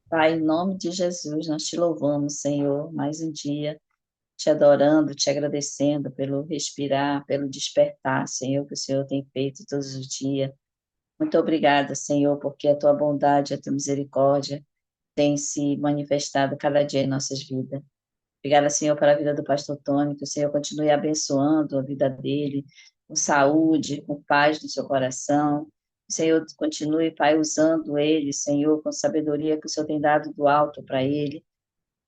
Pai, em nome de Jesus, nós te louvamos, Senhor, mais um dia, te adorando, te agradecendo pelo respirar, pelo despertar, Senhor, que o Senhor tem feito todos os dias. Muito obrigada, Senhor, porque a tua bondade, a tua misericórdia tem se manifestado cada dia em nossas vidas. Obrigada, Senhor, pela vida do pastor Tony, que o Senhor continue abençoando a vida dele, com saúde, com paz no seu coração. O Senhor continue, Pai, usando ele, Senhor, com sabedoria que o Senhor tem dado do alto para ele,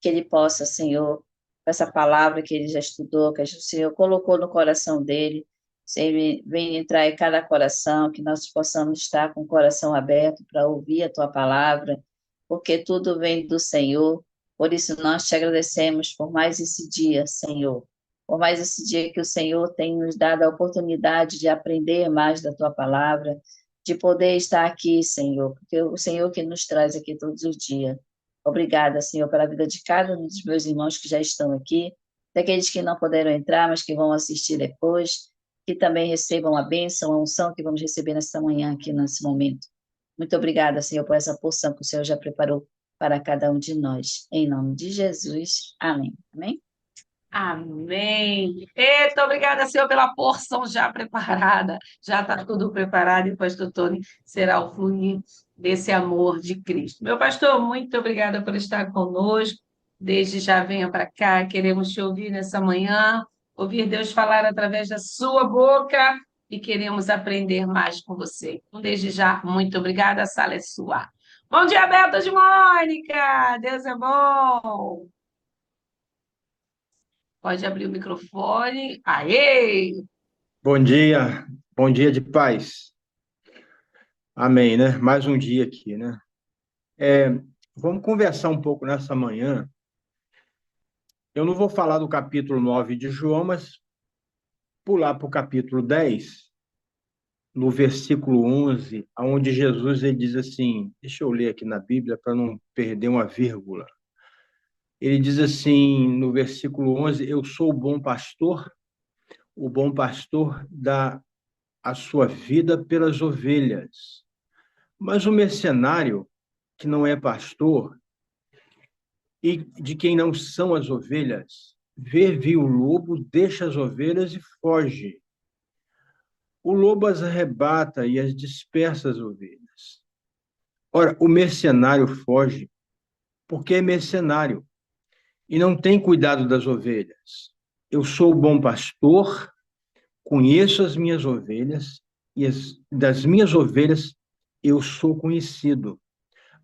que ele possa, Senhor, com essa palavra que ele já estudou, que o Senhor colocou no coração dele, Senhor, vem entrar em cada coração, que nós possamos estar com o coração aberto para ouvir a tua palavra, porque tudo vem do Senhor. Por isso nós te agradecemos por mais esse dia, Senhor. Por mais esse dia que o Senhor tem nos dado a oportunidade de aprender mais da tua palavra, de poder estar aqui, Senhor, porque o Senhor que nos traz aqui todos os dias. Obrigada, Senhor, pela vida de cada um dos meus irmãos que já estão aqui, daqueles que não puderam entrar, mas que vão assistir depois, que também recebam a bênção, a unção que vamos receber nesta manhã aqui, nesse momento. Muito obrigada, Senhor, por essa porção que o Senhor já preparou para cada um de nós. Em nome de Jesus. Amém. Amém? Amém. Eita, obrigada, Senhor, pela porção já preparada. Já está tudo preparado e o pastor Tony será o fluir desse amor de Cristo. Meu pastor, muito obrigada por estar conosco. Desde já venha para cá, queremos te ouvir nessa manhã, ouvir Deus falar através da sua boca e queremos aprender mais com você. Então, desde já, muito obrigada, a sala é sua. Bom dia, Beto de Mônica! Deus é bom! Pode abrir o microfone. Aê! Bom dia de paz. Amém, né? Mais um dia aqui, né? É, Vamos conversar um pouco nessa manhã. Eu não vou falar do capítulo 9 de João, mas pular para o capítulo 10, no versículo 11, onde Jesus ele diz assim, deixa eu ler aqui na Bíblia para não perder uma vírgula. Ele diz assim, no versículo 11, eu sou o bom pastor dá a sua vida pelas ovelhas. Mas o mercenário, que não é pastor, e de quem não são as ovelhas, vê o lobo, deixa as ovelhas e foge. O lobo as arrebata e as dispersa as ovelhas. Ora, o mercenário foge porque é mercenário e não tem cuidado das ovelhas. Eu sou o bom pastor, conheço as minhas ovelhas e das minhas ovelhas eu sou conhecido.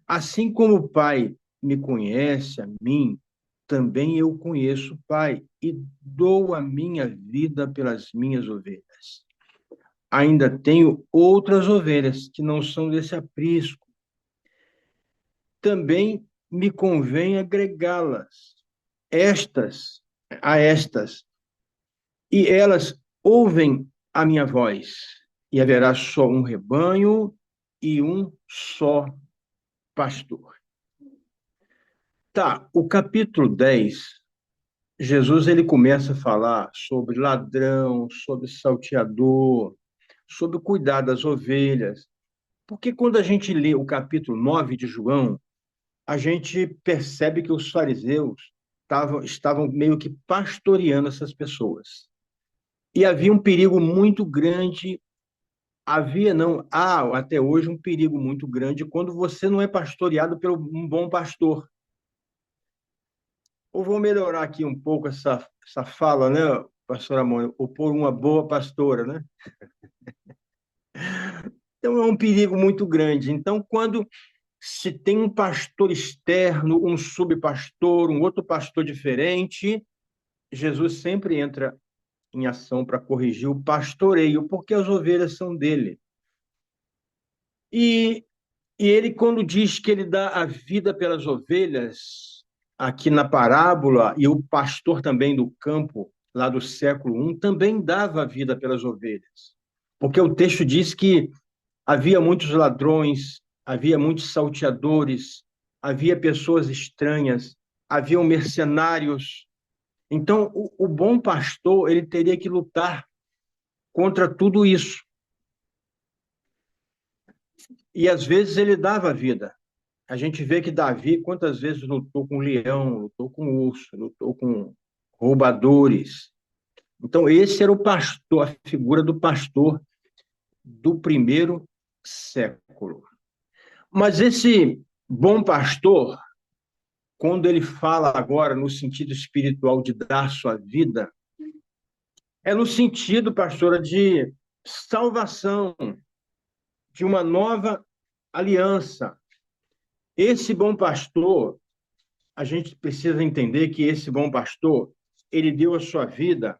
Assim como o Pai me conhece a mim, também eu conheço o Pai e dou a minha vida pelas minhas ovelhas. Ainda tenho outras ovelhas que não são desse aprisco. Também me convém agregá-las, estas a estas, e elas ouvem a minha voz. E haverá só um rebanho e um só pastor. Tá, o capítulo 10. Jesus ele começa a falar sobre ladrão, sobre salteador, sobre cuidar das ovelhas. Porque quando a gente lê o capítulo 9 de João, a gente percebe que os fariseus estavam meio que pastoreando essas pessoas. E havia um perigo muito grande, há até hoje um perigo muito grande quando você não é pastoreado por um bom pastor. Ou vou melhorar aqui um pouco essa fala, né, pastora Amônia, ou por uma boa pastora, né? Então, é um perigo muito grande. Então, quando se tem um pastor externo, um subpastor, um outro pastor diferente, Jesus sempre entra em ação para corrigir o pastoreio, porque as ovelhas são dele. E, e ele, quando diz que ele dá a vida pelas ovelhas, aqui na parábola, e o pastor também do campo, lá do século I, também dava a vida pelas ovelhas. Porque o texto diz que havia muitos ladrões, havia muitos salteadores, havia pessoas estranhas, haviam mercenários. Então, o bom pastor, ele teria que lutar contra tudo isso. E às vezes ele dava a vida. A gente vê que Davi, quantas vezes lutou com leão, lutou com urso, lutou com roubadores. Então, esse era o pastor, a figura do pastor do primeiro século. Mas esse bom pastor, quando ele fala agora no sentido espiritual de dar sua vida, é no sentido, pastora, de salvação, de uma nova aliança. Esse bom pastor, a gente precisa entender que esse bom pastor, ele deu a sua vida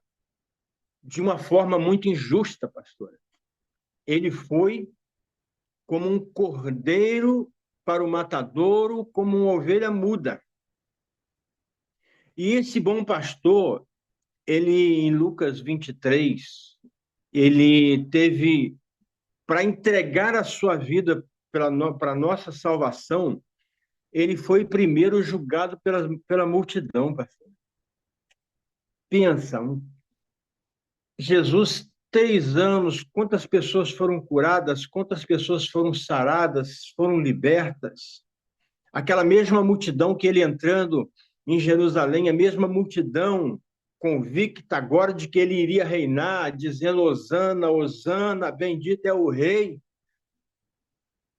de uma forma muito injusta, pastora. Ele foi como um cordeiro para o matadouro, como uma ovelha muda. E esse bom pastor, ele, em Lucas 23, ele teve, para entregar a sua vida para a nossa salvação, ele foi primeiro julgado pela multidão, pastor. Pensa, Jesus, 3 anos, quantas pessoas foram curadas, quantas pessoas foram saradas, foram libertas. Aquela mesma multidão que ele entrando em Jerusalém, a mesma multidão convicta agora de que ele iria reinar, dizendo: Hosana, Hosana, bendito é o rei.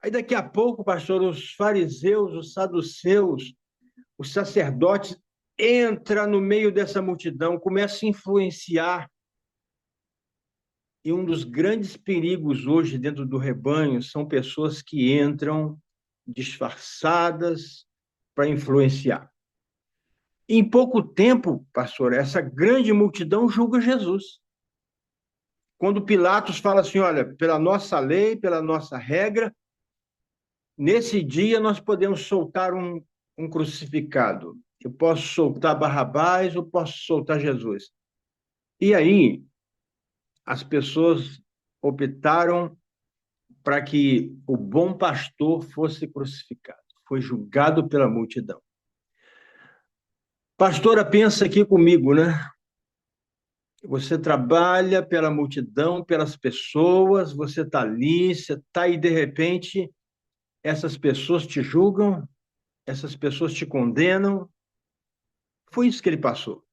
Aí daqui a pouco, pastor, os fariseus, os saduceus, os sacerdotes entram no meio dessa multidão, começam a influenciar. E um dos grandes perigos hoje dentro do rebanho são pessoas que entram disfarçadas para influenciar. Em pouco tempo, pastor, essa grande multidão julga Jesus. Quando Pilatos fala assim: olha, pela nossa lei, pela nossa regra, nesse dia nós podemos soltar um crucificado. Eu posso soltar Barrabás, eu posso soltar Jesus. E aí, as pessoas optaram para que o bom pastor fosse crucificado. Foi julgado pela multidão. Pastora, pensa aqui comigo, né? Você trabalha pela multidão, pelas pessoas, você está ali, você está aí, de repente, essas pessoas te julgam, essas pessoas te condenam. Foi isso que ele passou.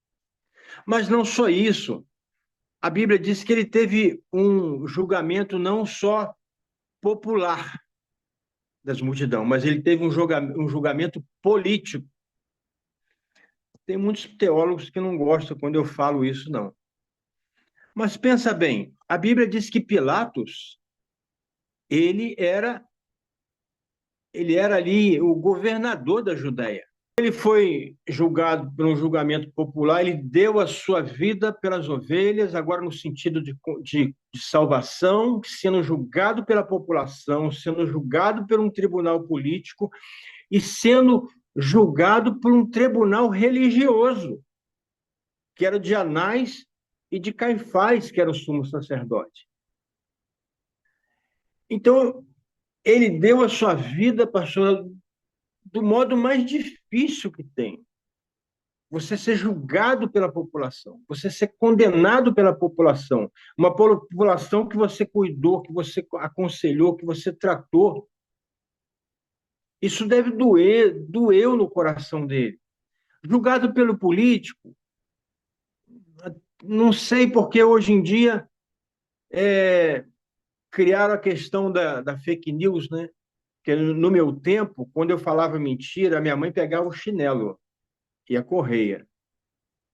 Mas não só isso. A Bíblia diz que ele teve um julgamento não só popular das multidões, mas ele teve um julgamento político. Tem muitos teólogos que não gostam quando eu falo isso, não. Mas pensa bem, a Bíblia diz que Pilatos, ele era ali o governador da Judéia. Ele foi julgado por um julgamento popular, ele deu a sua vida pelas ovelhas, agora no sentido de salvação, sendo julgado pela população, sendo julgado por um tribunal político e sendo julgado por um tribunal religioso, que era de Anás e de Caifás, que era o sumo sacerdote. Então, ele deu a sua vida, pastor, do modo mais difícil que tem. Você ser julgado pela população, você ser condenado pela população, uma população que você cuidou, que você aconselhou, que você tratou. Isso deve doeu no coração dele. Julgado pelo político, não sei porque hoje em dia criaram a questão da fake news, né? Porque no meu tempo, quando eu falava mentira, minha mãe pegava o chinelo e a correia.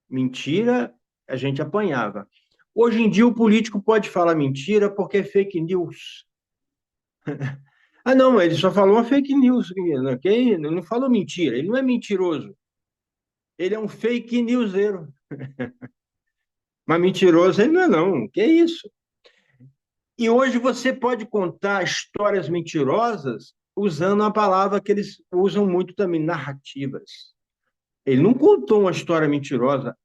Mentira, a gente apanhava. Hoje em dia, o político pode falar mentira porque é fake news. Ah, não, ele só falou uma fake news. Ele não falou mentira, ele não é mentiroso. Ele é um fake newsero. Mas mentiroso ele não é, não. Que isso? E hoje você pode contar histórias mentirosas usando a palavra que eles usam muito também, narrativas. Ele não contou uma história mentirosa,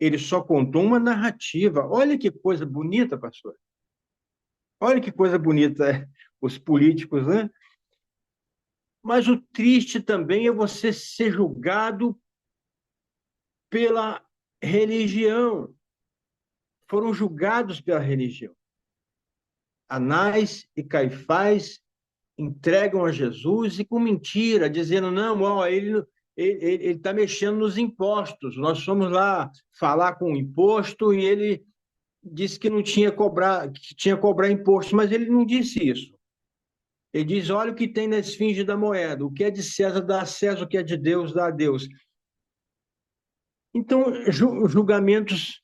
ele só contou uma narrativa. Olha que coisa bonita, pastor. Olha que coisa bonita os políticos, né? Mas o triste também é você ser julgado pela religião. Foram julgados pela religião. Anás e Caifás entregam a Jesus e com mentira, dizendo, não, ó, ele está mexendo nos impostos. Nós fomos lá falar com o imposto e ele disse que não tinha que tinha que cobrar imposto, mas ele não disse isso. Ele diz, olha o que tem na esfinge da moeda, o que é de César dá a César, o que é de Deus dá a Deus. Então, julgamentos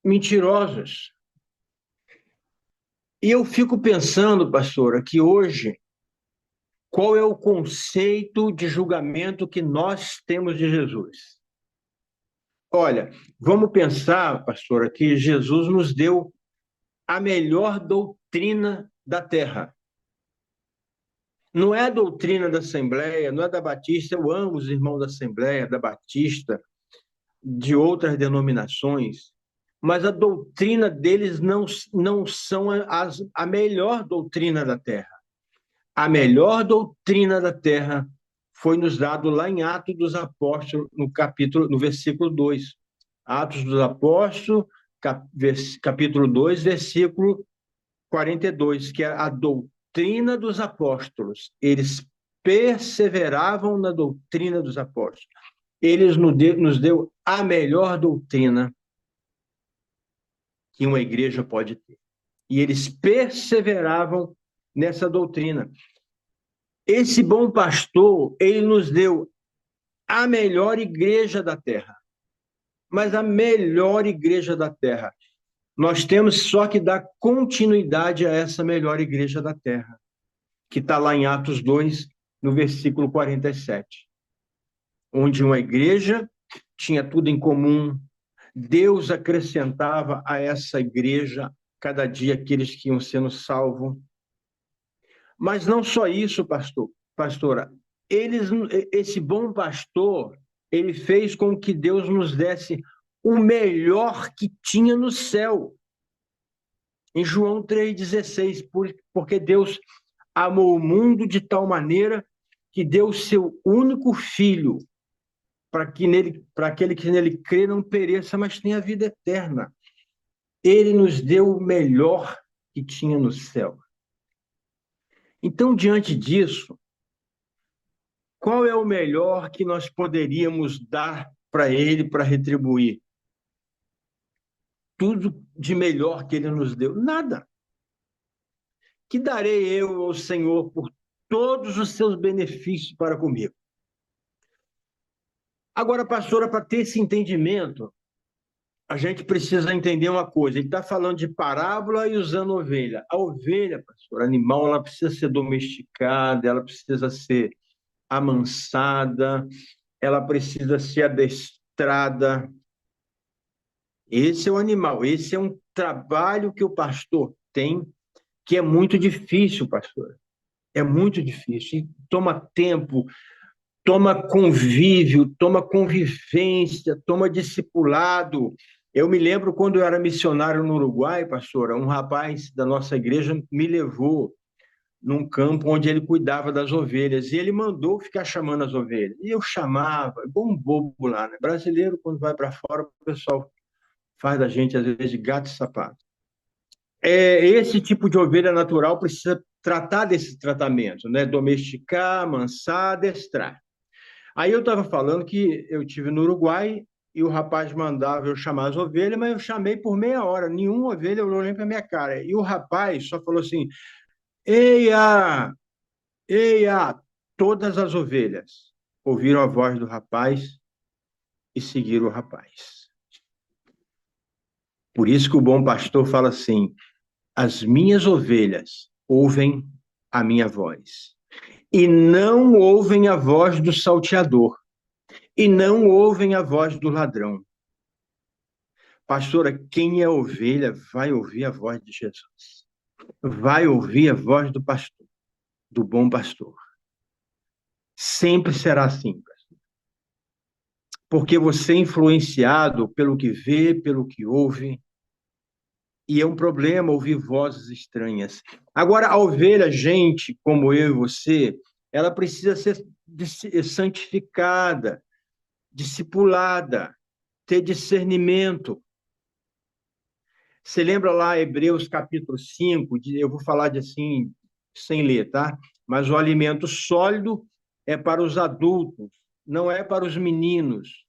mentirosos. E eu fico pensando, pastora, que hoje, qual é o conceito de julgamento que nós temos de Jesus? Olha, vamos pensar, pastora, que Jesus nos deu a melhor doutrina da terra. Não é a doutrina da Assembleia, não é da Batista, eu amo os irmãos da Assembleia, da Batista, de outras denominações, mas a doutrina deles não são a melhor doutrina da terra. A melhor doutrina da terra foi nos dado lá em Atos dos Apóstolos, no versículo 2. Atos dos Apóstolos, capítulo 2, versículo 42, que é a doutrina dos apóstolos. Eles perseveravam na doutrina dos apóstolos. Eles nos deu a melhor doutrina que uma igreja pode ter. E eles perseveravam nessa doutrina. Esse bom pastor, ele nos deu a melhor igreja da terra. Mas a melhor igreja da terra. Nós temos só que dar continuidade a essa melhor igreja da terra, que está lá em Atos 2, no versículo 47. Onde uma igreja tinha tudo em comum, Deus acrescentava a essa igreja cada dia aqueles que iam sendo salvos. Mas não só isso, pastora. Esse bom pastor, ele fez com que Deus nos desse o melhor que tinha no céu. Em João 3,16, porque Deus amou o mundo de tal maneira que deu o seu único filho, para aquele que nele crê não pereça, mas tenha vida eterna. Ele nos deu o melhor que tinha no céu. Então, diante disso, qual é o melhor que nós poderíamos dar para ele para retribuir? Tudo de melhor que ele nos deu? Nada. Que darei eu ao Senhor por todos os seus benefícios para comigo? Agora, pastora, para ter esse entendimento, a gente precisa entender uma coisa. Ele está falando de parábola e usando ovelha. A ovelha, pastor, animal, ela precisa ser domesticada, ela precisa ser amansada, ela precisa ser adestrada. Esse é o animal, esse é um trabalho que o pastor tem, que é muito difícil, pastor. É muito difícil. E toma tempo, toma convívio, toma convivência, toma discipulado. Eu me lembro quando eu era missionário no Uruguai, pastora, um rapaz da nossa igreja me levou num campo onde ele cuidava das ovelhas, e ele mandou ficar chamando as ovelhas. E eu chamava, igual um bobo lá, né? Brasileiro, quando vai para fora, o pessoal faz da gente, às vezes, de gato e sapato. Esse tipo de ovelha natural precisa tratar desse tratamento, né? Domesticar, amansar, adestrar. Aí eu estava falando que eu tive no Uruguai e o rapaz mandava eu chamar as ovelhas, mas eu chamei por meia hora, nenhuma ovelha olhou nem para minha cara. E o rapaz só falou assim: Eia, eia, todas as ovelhas ouviram a voz do rapaz e seguiram o rapaz. Por isso que o bom pastor fala assim: as minhas ovelhas ouvem a minha voz, e não ouvem a voz do salteador, e não ouvem a voz do ladrão. Pastora, quem é ovelha vai ouvir a voz de Jesus. Vai ouvir a voz do pastor, do bom pastor. Sempre será assim, pastor. Porque você é influenciado pelo que vê, pelo que ouve, e é um problema ouvir vozes estranhas. Agora, a ovelha, gente como eu e você, ela precisa ser santificada, discipulada, ter discernimento. Você lembra lá Hebreus capítulo 5, eu vou falar de assim, sem ler, tá? mas o alimento sólido é para os adultos, não é para os meninos,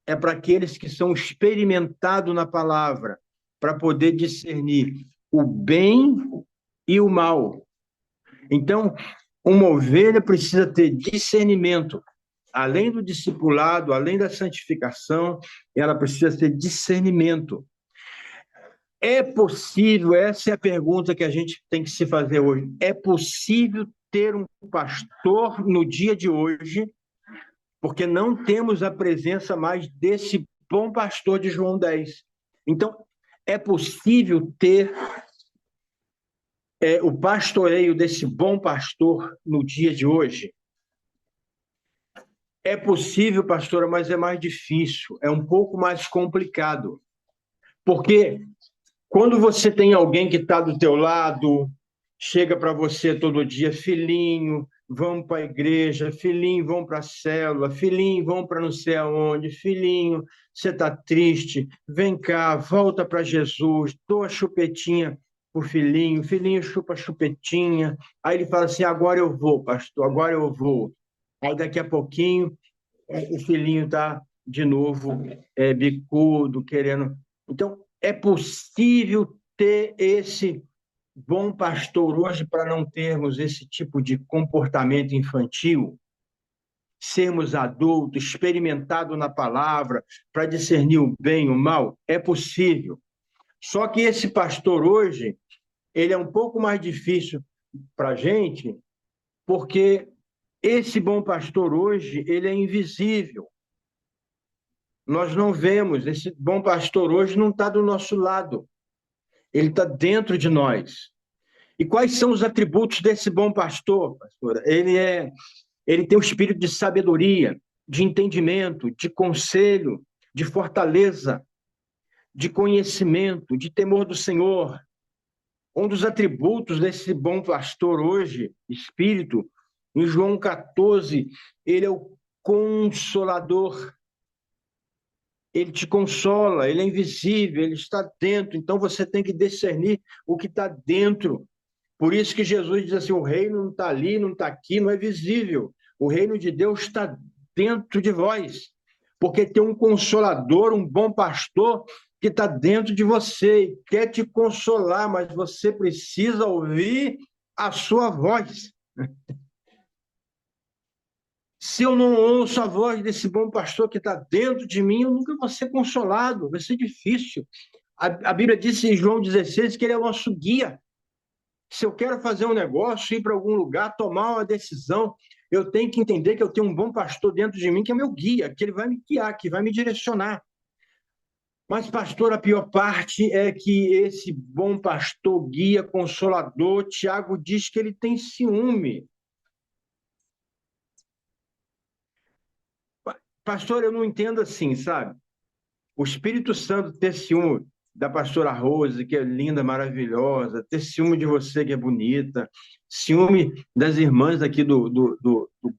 é para aqueles que são experimentados na palavra, para poder discernir o bem e o mal. Então, uma ovelha precisa ter discernimento. Além do discipulado, além da santificação, ela precisa ter discernimento. É possível, essa é a pergunta que a gente tem que se fazer hoje, é possível ter um pastor no dia de hoje, porque não temos a presença mais desse bom pastor de João 10. Então, é possível ter o pastoreio desse bom pastor no dia de hoje? É possível, pastora, mas é mais difícil, é um pouco mais complicado. Porque quando você tem alguém que está do teu lado, chega para você todo dia, filhinho, vamos para a igreja, filhinho, vamos para a célula, filhinho, vamos para não sei aonde, filhinho, você está triste, vem cá, volta para Jesus, dou a chupetinha pro filhinho, filhinho chupa a chupetinha, aí ele fala assim, agora eu vou, pastor, agora eu vou. Aí daqui a pouquinho, o filhinho está de novo bicudo, querendo... Então, é possível ter esse bom pastor hoje para não termos esse tipo de comportamento infantil, sermos adultos, experimentados na palavra, para discernir o bem e o mal? É possível. Só que esse pastor hoje, ele é um pouco mais difícil para a gente, porque esse bom pastor hoje, ele é invisível. Nós não vemos, esse bom pastor hoje não está do nosso lado, ele está dentro de nós. E quais são os atributos desse bom pastor, pastora? Ele tem o espírito de sabedoria, de entendimento, de conselho, de fortaleza, de conhecimento, de temor do Senhor. Um dos atributos desse bom pastor hoje, espírito, em João 14, ele é o consolador. Ele te consola, ele é invisível, ele está dentro, então você tem que discernir o que está dentro. Por isso que Jesus diz assim, o reino não está ali, não está aqui, não é visível. O reino de Deus está dentro de vós, porque tem um consolador, um bom pastor que está dentro de você e quer te consolar, mas você precisa ouvir a sua voz. Se eu não ouço a voz desse bom pastor que está dentro de mim, eu nunca vou ser consolado, vai ser difícil. A Bíblia diz em João 16 que ele é o nosso guia. Se eu quero fazer um negócio, ir para algum lugar, tomar uma decisão, eu tenho que entender que eu tenho um bom pastor dentro de mim, que é meu guia, que ele vai me guiar, que vai me direcionar. Mas, pastor, a pior parte é que esse bom pastor, guia, consolador, Tiago diz que ele tem ciúme. Pastor, eu não entendo assim, sabe? O Espírito Santo ter ciúme da pastora Rose, que é linda, maravilhosa, ter ciúme de você, que é bonita, ciúme das irmãs aqui do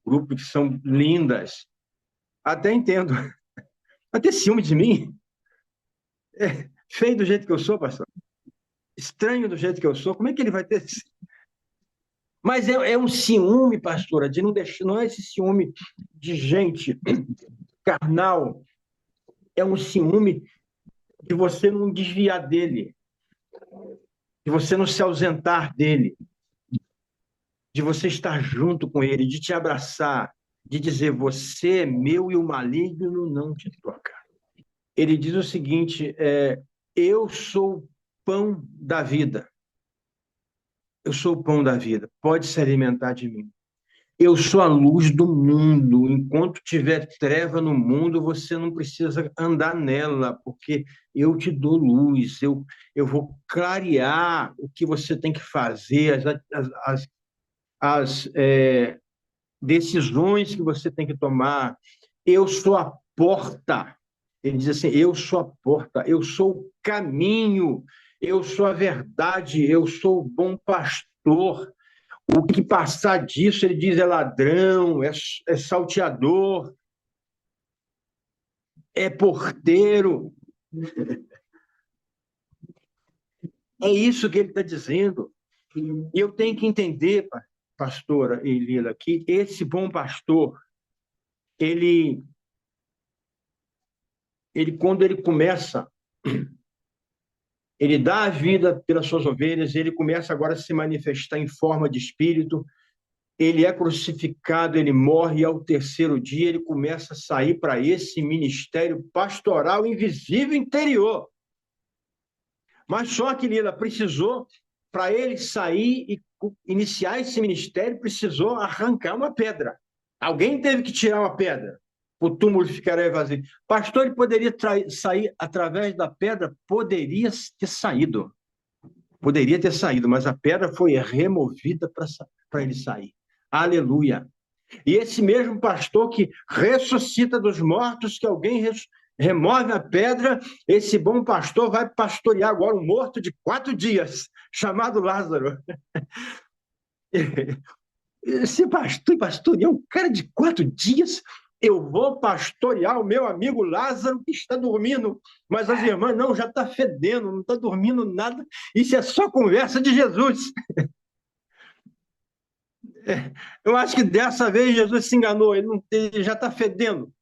grupo, que são lindas. Até entendo. Mas ter ciúme de mim? Feio do jeito que eu sou, pastor? Estranho do jeito que eu sou? Como é que ele vai ter... Mas é um ciúme, pastora, de não deixar... Não é esse ciúme de gente carnal. É um ciúme de você não desviar dele, de você não se ausentar dele, de você estar junto com ele, de te abraçar, de dizer, você é meu e o maligno não te toca. Ele diz o seguinte, eu sou o pão da vida. Eu sou o pão da vida, pode se alimentar de mim. Eu sou a luz do mundo. Enquanto tiver treva no mundo, você não precisa andar nela, porque eu te dou luz, eu vou clarear o que você tem que fazer, as decisões que você tem que tomar. Eu sou a porta. Ele diz assim, eu sou a porta, eu sou o caminho, eu sou a verdade, eu sou o bom pastor. O que passar disso, ele diz, é ladrão, é salteador, é porteiro. É isso que ele está dizendo. E eu tenho que entender, pai, pastora e Lila, que esse bom pastor, ele quando ele começa, ele dá a vida pelas suas ovelhas, ele começa agora a se manifestar em forma de espírito, ele é crucificado, ele morre, e ao terceiro dia ele começa a sair para esse ministério pastoral invisível interior. Mas só que Lila precisou, para ele sair e iniciar esse ministério, precisou arrancar uma pedra. Alguém teve que tirar uma pedra. O túmulo ficaria vazio. Pastor, ele poderia sair através da pedra? Poderia ter saído. Poderia ter saído, mas a pedra foi removida para ele sair. Aleluia. E esse mesmo pastor que ressuscita dos mortos, que alguém remove a pedra, esse bom pastor vai pastorear agora um morto de 4 dias, chamado Lázaro. Esse pastor pastorear um cara de 4 dias, eu vou pastorear o meu amigo Lázaro que está dormindo, mas as irmãs, não, já está fedendo, não está dormindo nada, isso é só conversa de Jesus. Eu acho que dessa vez Jesus se enganou, ele já está fedendo.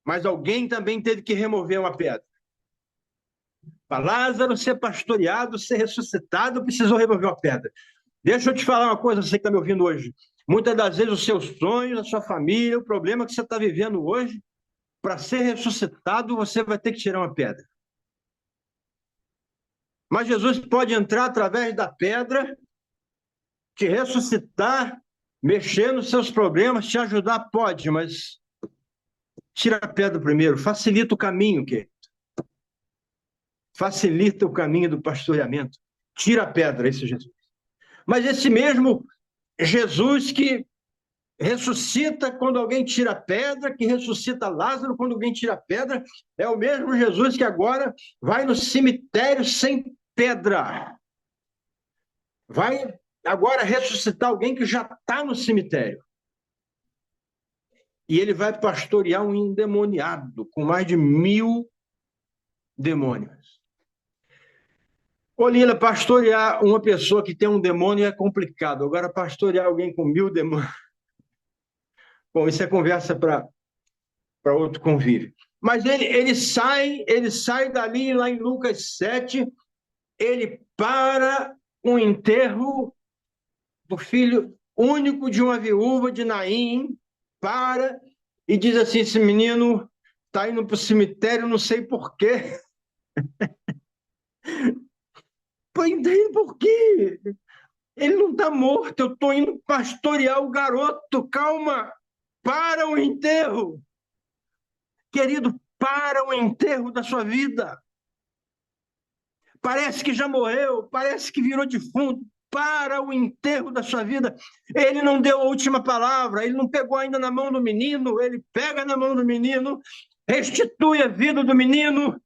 Mas alguém também teve que remover uma pedra. Para Lázaro ser pastoreado, ser ressuscitado, precisou remover uma pedra. Deixa eu te falar uma coisa, você que está me ouvindo hoje. Muitas das vezes os seus sonhos, a sua família, o problema que você está vivendo hoje, para ser ressuscitado, você vai ter que tirar uma pedra. Mas Jesus pode entrar através da pedra, te ressuscitar, mexer nos seus problemas, te ajudar, pode, mas tira a pedra primeiro, facilita o caminho, querido. Facilita o caminho do pastoreamento. Tira a pedra, esse Jesus. Mas esse mesmo Jesus que ressuscita quando alguém tira a pedra, que ressuscita Lázaro quando alguém tira a pedra, é o mesmo Jesus que agora vai no cemitério sem pedra. Vai agora ressuscitar alguém que já está no cemitério. E ele vai pastorear um endemoniado com mais de 1000 demônios. Ô Lila, pastorear uma pessoa que tem um demônio é complicado. Agora, pastorear alguém com 1000 demônios... Bom, isso é conversa para outro convívio. Mas ele sai dali, lá em Lucas 7, ele para um enterro do filho único de uma viúva de Naim, para e diz assim, esse menino está indo para o cemitério, não sei por quê. Pô, entende por quê? Ele não está morto, eu estou indo pastorear o garoto, calma, para o enterro. Querido, para o enterro da sua vida. Parece que já morreu, parece que virou defunto, para o enterro da sua vida. Ele não deu a última palavra, ele não pegou ainda na mão do menino, ele pega na mão do menino, restitui a vida do menino.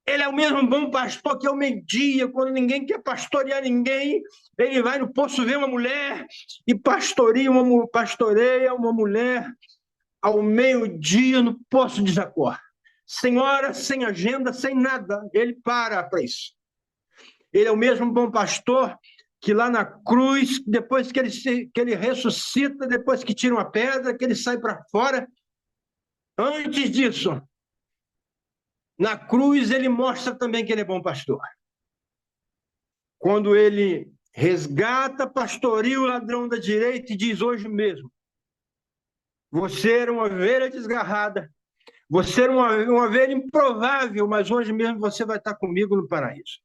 Ele é o mesmo bom pastor que ao meio-dia, quando ninguém quer pastorear ninguém, ele vai no poço ver uma mulher e pastoreia uma mulher ao meio-dia no poço de Jacó. Sem hora, sem agenda, sem nada, ele para isso. Ele é o mesmo bom pastor que lá na cruz, depois que ele ressuscita, depois que tira uma pedra, que ele sai para fora, antes disso, na cruz, ele mostra também que ele é bom pastor. Quando ele resgata, pastoreia o ladrão da direita e diz hoje mesmo, você era uma ovelha desgarrada, você era uma ovelha improvável, mas hoje mesmo você vai estar comigo no paraíso.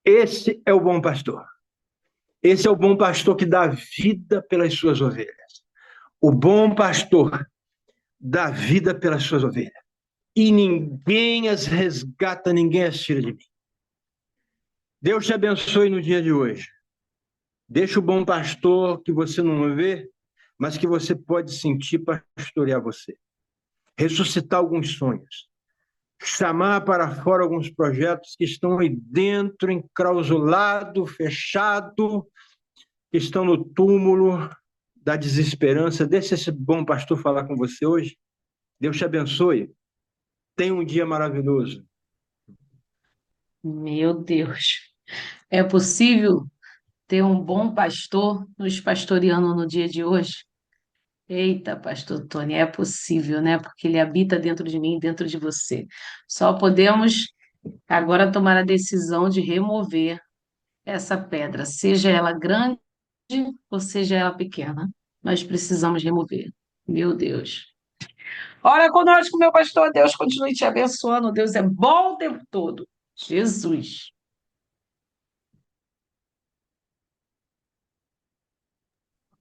Esse é o bom pastor. Esse é o bom pastor que dá vida pelas suas ovelhas. O bom pastor dá vida pelas suas ovelhas. E ninguém as resgata, ninguém as tira de mim. Deus te abençoe no dia de hoje. Deixa o bom pastor que você não vê, mas que você pode sentir pastorear você. Ressuscitar alguns sonhos. Chamar para fora alguns projetos que estão aí dentro, enclausulado, fechado, que estão no túmulo da desesperança. Deixa esse bom pastor falar com você hoje. Deus te abençoe. Tenha um dia maravilhoso. Meu Deus. É possível ter um bom pastor nos pastoreando no dia de hoje? Eita, pastor Tony, é possível, né? Porque ele habita dentro de mim, dentro de você. Só podemos agora tomar a decisão de remover essa pedra, seja ela grande ou seja ela pequena. Nós precisamos remover. Meu Deus. Ora conosco, meu pastor. Deus continue te abençoando. Deus é bom o tempo todo. Jesus.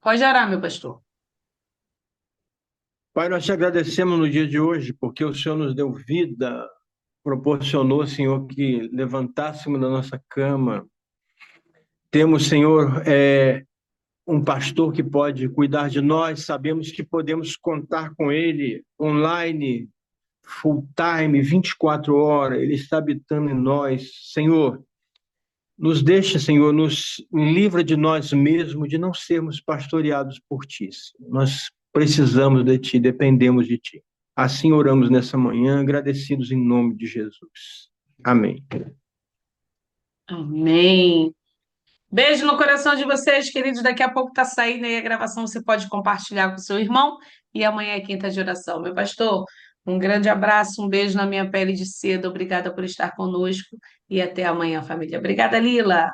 Pode orar, meu pastor. Pai, nós te agradecemos no dia de hoje, porque o Senhor nos deu vida, proporcionou, Senhor, que levantássemos da nossa cama. Temos, Senhor, um pastor que pode cuidar de nós, sabemos que podemos contar com ele online, full time, 24 horas, ele está habitando em nós. Senhor, nos deixa, Senhor, nos livra de nós mesmos, de não sermos pastoreados por Ti. Nós precisamos de Ti, dependemos de Ti. Assim oramos nessa manhã, agradecidos em nome de Jesus. Amém. Amém. Beijo no coração de vocês, queridos. Daqui a pouco está saindo aí a gravação. Você pode compartilhar com seu irmão. E amanhã é quinta de oração. Meu pastor, um grande abraço, um beijo na minha pele de seda. Obrigada por estar conosco. E até amanhã, família. Obrigada, Lila.